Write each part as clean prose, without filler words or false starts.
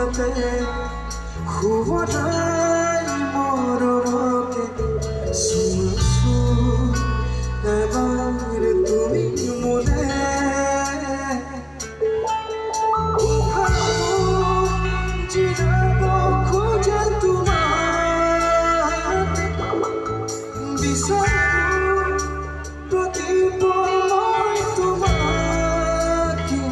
মতে শুভতাই মৰমকে চুমু এবাৰ তুমি মোলে জিৰাব খোজে তোমাক বিচাৰো প্ৰতিপল মই তোমাকে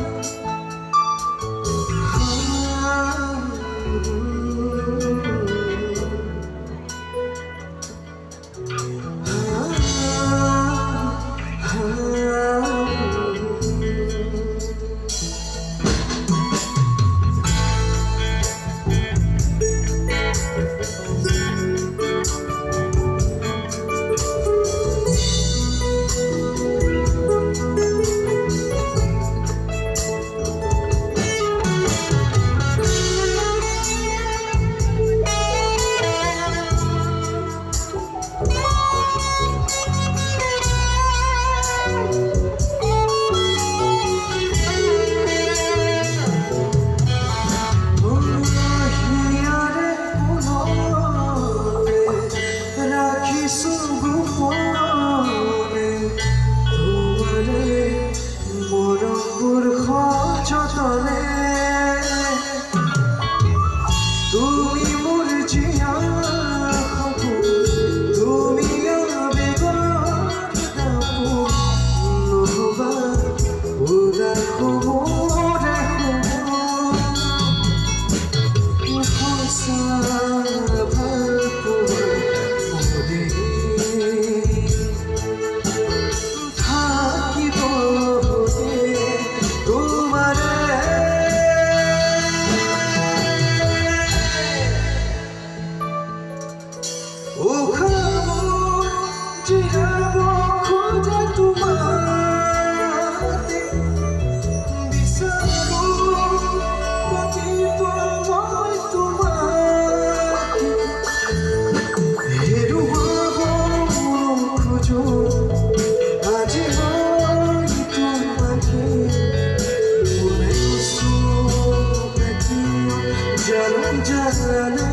তুমি মোর জিয়া হবু তুমি আবেগর গাবু নহবা ওরা খবরে হবু হসা ভাল পোৱা থাকিব তোমারে জিৰাব খোজে তোমাকে বিচাৰো প্ৰতিপল মই তোমাকে হেৰুৱাব খোজো আজি মই তোমাকে মনে জানো জানে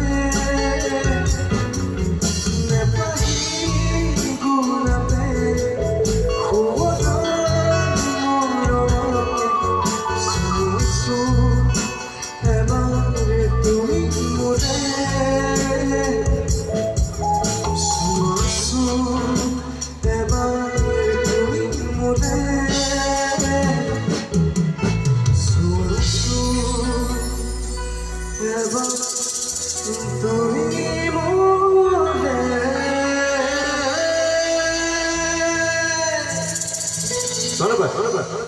ধন্যবাদ।